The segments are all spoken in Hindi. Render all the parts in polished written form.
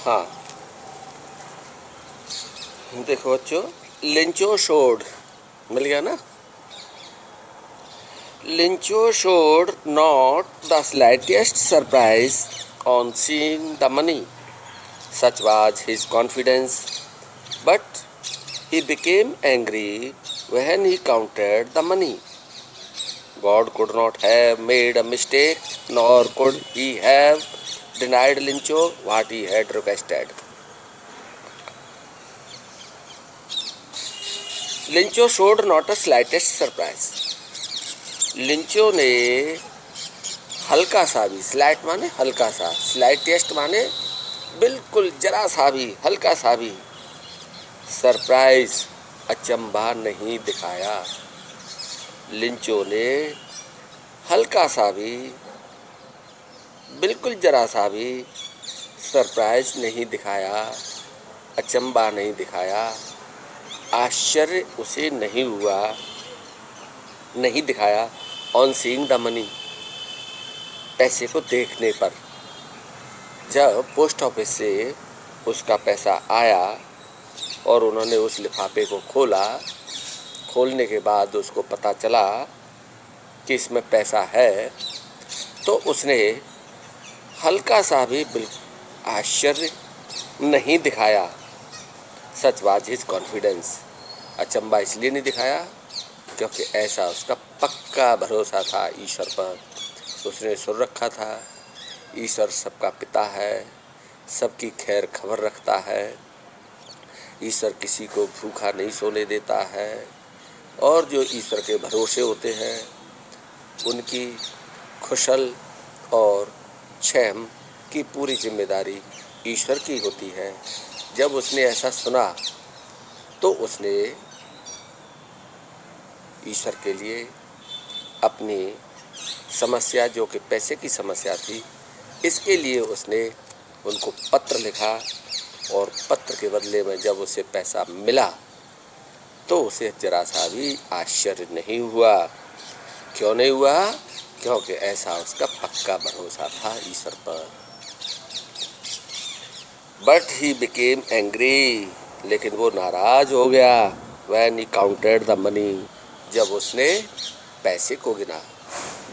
हाँ देखो बच्चों, लिंचो शोड मिल गया ना। लिंचो showed not the slightest surprise on seeing the money. Such was his confidence, but he became angry when he counted the money. God could not have made a mistake, nor could he have denied Lincho what he had requested. लिंचो showed not a slightest surprise. लिंचो ने हल्का सा भी, स्लाइट माने हल्का सा, स्लाइटेस्ट माने बिल्कुल जरा सा भी, हल्का सा भी सरप्राइज, अचंभा नहीं दिखाया। लिंचो ने हल्का सा भी, बिल्कुल जरा सा भी सरप्राइज नहीं दिखाया, अचंभा नहीं दिखाया, आश्चर्य उसे नहीं हुआ, नहीं दिखाया। ऑन सीइंग द मनी, पैसे को देखने पर। जब पोस्ट ऑफिस से उसका पैसा आया और उन्होंने उस लिफाफे को खोला, खोलने के बाद उसको पता चला कि इसमें पैसा है, तो उसने हल्का सा भी आश्चर्य नहीं दिखाया। सच वाज हिज कॉन्फिडेंस, अचंबा इसलिए नहीं दिखाया क्योंकि ऐसा उसका पक्का भरोसा था ईश्वर पर। उसने सुन रखा था ईश्वर सबका पिता है, सबकी खैर खबर रखता है, ईश्वर किसी को भूखा नहीं सोने देता है, और जो ईश्वर के भरोसे होते हैं उनकी खुशल और क्षेम की पूरी जिम्मेदारी ईश्वर की होती है। जब उसने ऐसा सुना तो उसने ईश्वर के लिए अपनी समस्या, जो कि पैसे की समस्या थी, इसके लिए उसने उनको पत्र लिखा, और पत्र के बदले में जब उसे पैसा मिला तो उसे जरा सा भी आश्चर्य नहीं हुआ। क्यों नहीं हुआ? क्योंकि ऐसा उसका पक्का भरोसा था ईश्वर पर। बट ही बिकेम एंग्री, लेकिन वो नाराज हो गया। When he counted the money, जब उसने पैसे को गिना,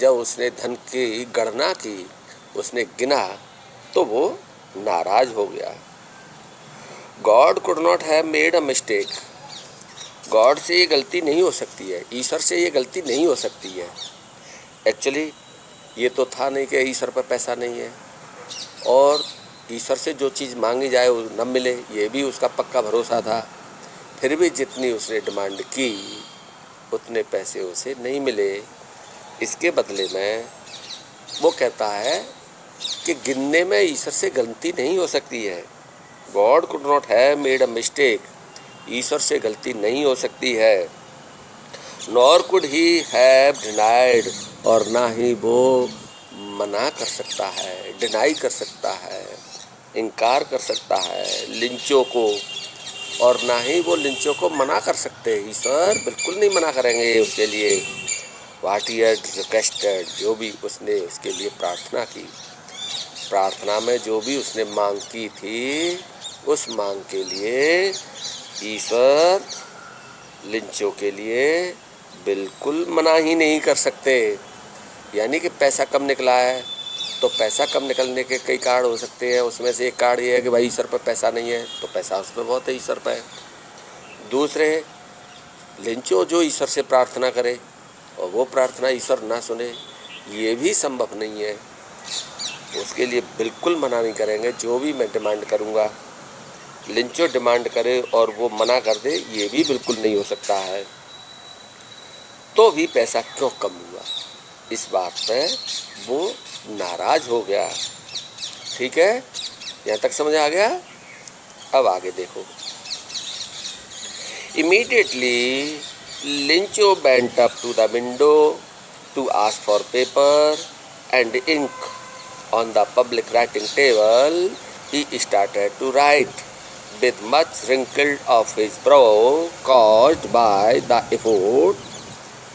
जब उसने धन की गणना की, उसने गिना, तो वो नाराज हो गया। God could not have made a mistake, God से ये गलती नहीं हो सकती है, ईश्वर से ये गलती नहीं हो सकती है। एक्चुअली ये तो था नहीं कि ईश्वर पर पैसा नहीं है, और ईश्वर से जो चीज़ मांगी जाए वो न मिले, ये भी उसका पक्का भरोसा था। फिर भी जितनी उसने डिमांड की उतने पैसे उसे नहीं मिले। इसके बदले में वो कहता है कि गिनने में ईश्वर से गलती नहीं हो सकती है। God could not have made a mistake, ईश्वर से गलती नहीं हो सकती है। Nor could he have denied, और ना ही वो मना कर सकता है, डिनाई कर सकता है, इनकार कर सकता है लिंचो को, और ना ही वो लिंचो को मना कर सकते। ईश्वर बिल्कुल नहीं मना करेंगे उसके लिए। व्हाट ही हैड रिक्वेस्टेड, जो भी उसने उसके लिए प्रार्थना की, प्रार्थना में जो भी उसने मांग की थी, उस मांग के लिए ईश्वर लिंचो के लिए बिल्कुल मना ही नहीं कर सकते। यानी कि पैसा कम निकला है, तो पैसा कम निकलने के कई कारण हो सकते हैं। उसमें से एक कारण ये है कि भाई ईश्वर पर पैसा नहीं है, तो पैसा उस पर बहुत है, ईश्वर पर। दूसरे, लिंचो जो ईश्वर से प्रार्थना करे और वो प्रार्थना ईश्वर ना सुने, ये भी संभव नहीं है। उसके लिए बिल्कुल मना नहीं करेंगे। जो भी मैं डिमांड करूँगा, लिंचो डिमांड करे और वो मना कर दे, ये भी बिल्कुल नहीं हो सकता है। तो भी पैसा क्यों कम हुआ, इस बात पे वो नाराज हो गया। ठीक है, यहाँ तक समझ आ गया? अब आगे देखो। Immediately Lencho went up to the window to ask for paper and ink on the public writing table. He started to write with much wrinkled of his brow, caused by the effort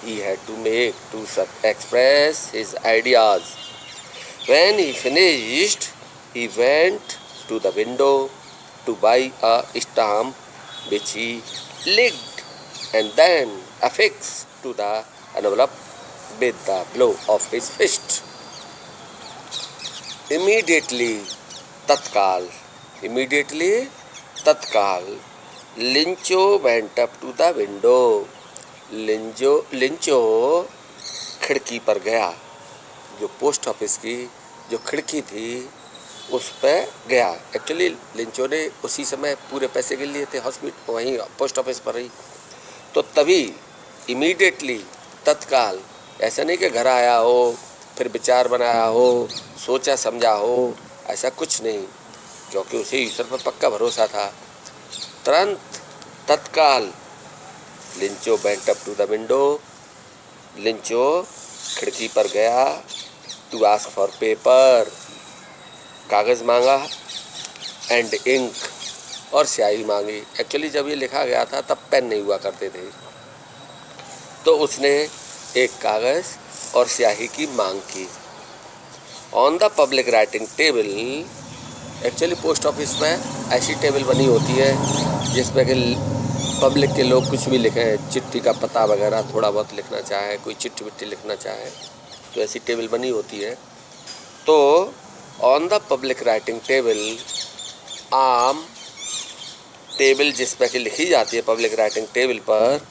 he had to make to express his ideas. When he finished, he went to the window to buy a stamp which he licked and then affixed to the envelope with the blow of his fist. Immediately, tatkal, Lincho went up to the window. लिंचो खिड़की पर गया, जो पोस्ट ऑफिस की जो खिड़की थी उस पर गया। एक्चुअली लिंचो ने उसी समय पूरे पैसे गिन लिए थे हॉस्पिटल वहीं पोस्ट ऑफिस पर ही। तो तभी इमीडिएटली, तत्काल, ऐसा नहीं कि घर आया हो फिर विचार बनाया हो, सोचा समझा हो, ऐसा कुछ नहीं, क्योंकि उसे ईश्वर पर पक्का भरोसा था। तुरंत, तत्काल Lencho went up to the window, Lencho खिड़की पर गया, टू आस्क फॉर पेपर, कागज़ मांगा, एंड इंक, और स्याही मांगी। एक्चुअली जब ये लिखा गया था तब पेन नहीं हुआ करते थे, तो उसने एक कागज़ और स्याही की मांग की। On the public writing table, actually post office में ऐसी टेबल बनी होती है जिसमें कि पब्लिक के लोग कुछ भी लिखें, चिट्ठी का पता वगैरह थोड़ा बहुत लिखना चाहे, कोई चिट्ठी विट्ठी लिखना चाहे, तो ऐसी टेबल बनी होती है। तो on the public writing table, आम टेबल जिस पर कि लिखी जाती है पब्लिक राइटिंग टेबल पर,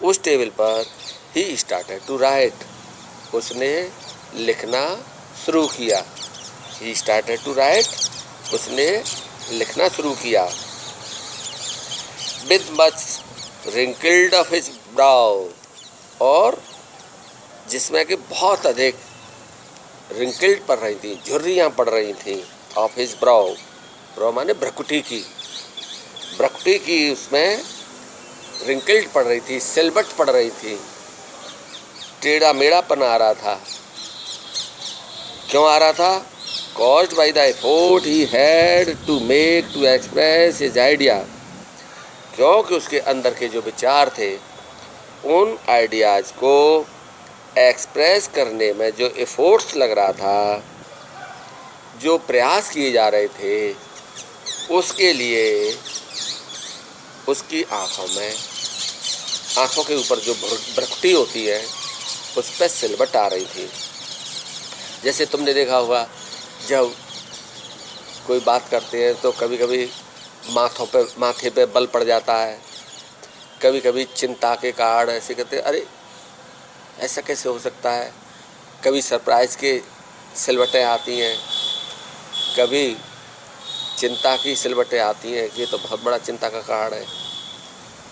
उस टेबल पर ही स्टार्टेड टू राइट, उसने लिखना शुरू किया। ही स्टार्टेड टू राइट, उसने लिखना शुरू किया। With much wrinkled of his brow, और जिसमें कि बहुत अधिक रिंकल्ड पड़ रही थी, झुर्रियाँ पड़ रही थी, ऑफ हिज ब्राउ, ब्राउ माने भ्रकुटी की उसमें रिंकल्ड पड़ रही थी, सिलबट पड़ रही थी, टेढ़ा मेढ़ापन आ रहा था। क्यों आ रहा था? Caused by the effort he had to make to express his idea, क्योंकि उसके अंदर के जो विचार थे, उन आइडियाज़ को एक्सप्रेस करने में जो एफर्ट्स लग रहा था, जो प्रयास किए जा रहे थे, उसके लिए उसकी आँखों के ऊपर जो भ्रकुटी होती है उस पर सिलवट आ रही थी। जैसे तुमने देखा होगा जब कोई बात करते हैं तो कभी कभी माथे पे बल पड़ जाता है, कभी कभी चिंता के कारण ऐसे कहते हैं, अरे ऐसा कैसे हो सकता है, कभी सरप्राइज़ के सिलवटें आती हैं, कभी चिंता की सिलवटें आती हैं कि ये तो बहुत बड़ा चिंता का कारण है।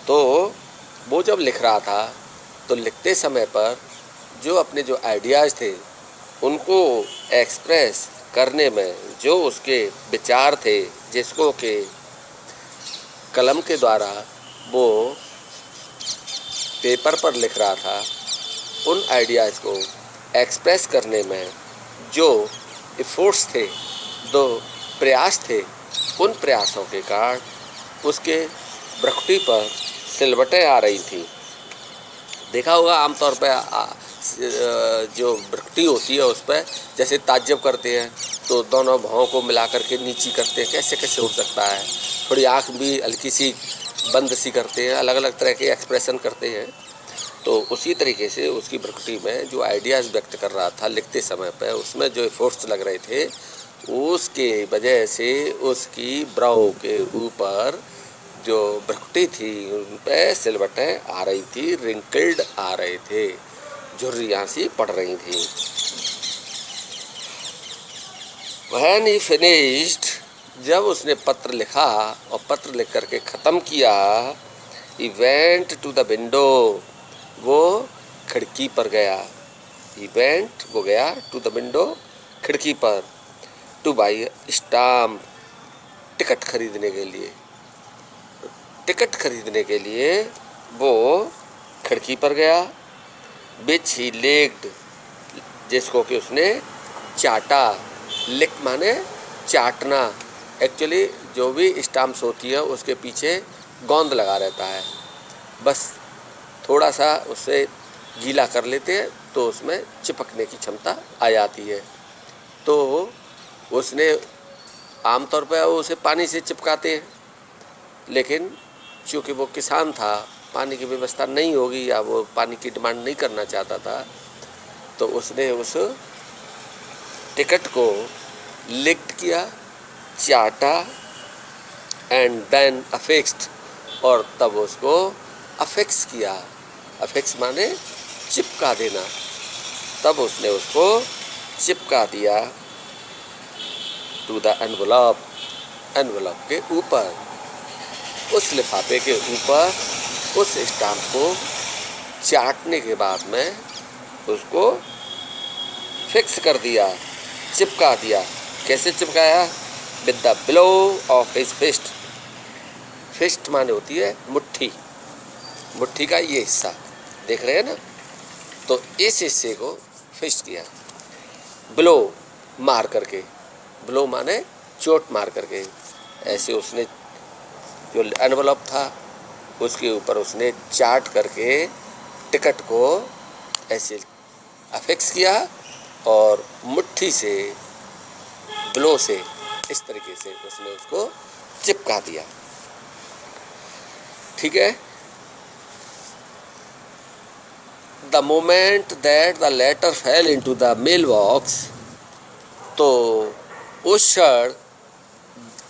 तो वो जब लिख रहा था तो लिखते समय पर जो अपने जो आइडियाज़ थे उनको एक्सप्रेस करने में जो उसके विचार थे, जिसको के कलम के द्वारा वो पेपर पर लिख रहा था, उन आइडियाज़ को एक्सप्रेस करने में जो एफर्ट्स थे, जो प्रयास थे, उन प्रयासों के कारण उसके भ्रकुटी पर सिलवटें आ रही थी। देखा होगा आमतौर पर जो भ्रकुटी होती है उस पर जैसे ताज्जुब करते हैं तो दोनों भौं को मिला करके नीची करते हैं, कैसे कैसे हो सकता है, थोड़ी आँख भी हल्की सी बंद सी करते हैं, अलग अलग तरह के एक्सप्रेशन करते हैं। तो उसी तरीके से उसकी भ्रकुटी में जो आइडियाज़ व्यक्त कर रहा था लिखते समय पर, उसमें जो एफर्ट्स लग रहे थे, उसके वजह से उसकी ब्राउ के ऊपर जो भ्रकुटी थी उन पर सिलवटें आ रही थी, रिंकल्ड आ रहे थे, झुर्रियाँ सी पड़ रही थी। When he finished, जब उसने पत्र लिखा और पत्र लिख करके ख़त्म किया, he went to the window, वो खिड़की पर गया। he went, वो गया, to the window, खिड़की पर, to buy stamp, टिकट खरीदने के लिए। टिकट खरीदने के लिए वो खिड़की पर गया। which he licked, जिसको कि उसने चाटा, लिक माने चाटना। एक्चुअली जो भी स्टाम्प्स होती है उसके पीछे गोंद लगा रहता है, बस थोड़ा सा उसे गीला कर लेते हैं तो उसमें चिपकने की क्षमता आ जाती है। तो उसने आमतौर पर उसे पानी से चिपकाते हैं, लेकिन चूँकि वो किसान था, पानी की व्यवस्था नहीं होगी या वो पानी की डिमांड नहीं करना चाहता था, तो उसने उस टिकट को लिक्ट किया, चाटा एंड देन अफिक्स्ड, और तब उसको अफिक्स किया। अफिक्स माने चिपका देना। तब उसने उसको चिपका दिया टू द एनवलप, एनवलप के ऊपर, उस लिफाफे के ऊपर उस स्टाम्प को चाटने के बाद में उसको फिक्स कर दिया, चिपका दिया। कैसे चिपकाया? With the blow of his fist. Fist माने होती है मुट्ठी, मुट्ठी का ये हिस्सा देख रहे हैं ना, तो इस हिस्से को फिस्ट किया, ब्लो मार करके, ब्लो माने चोट मार करके। ऐसे उसने जो एनवलप था उसके ऊपर उसने चाट करके टिकट को ऐसे अफिक्स किया और मुट्ठी से, ब्लो से, इस तरीके से उसने उसको चिपका दिया। ठीक है। The moment that the letter fell into the mail box, तो उस क्षण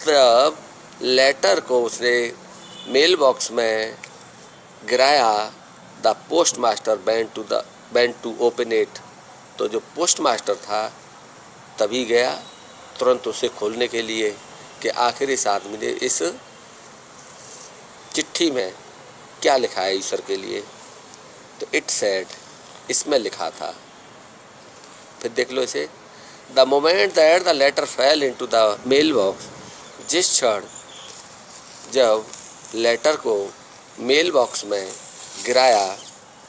जब लेटर को उसने मेल बॉक्स में गिराया, the post master went to open it, तो जो पोस्ट मास्टर था तभी गया तुरंत उसे खोलने के लिए कि आखिर इस आदमी ने इस चिट्ठी में क्या लिखा है ईश्वर के लिए। तो इट सेड, इसमें लिखा था, फिर देख लो इसे, the moment that the letter fell into the mail box, जिस क्षण जब लेटर को मेल बॉक्स में गिराया,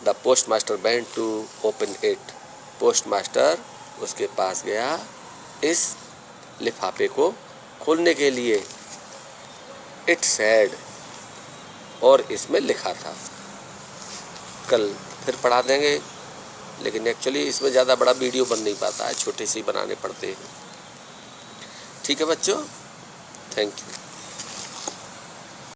the post master went to open it, post master उसके पास गया इस लिफाफे को खोलने के लिए। इट सेड, और इसमें लिखा था। कल फिर पढ़ा देंगे, लेकिन एक्चुअली इसमें ज़्यादा बड़ा वीडियो बन नहीं पाता है, छोटे से ही बनाने पड़ते हैं। ठीक है बच्चों, थैंक यू।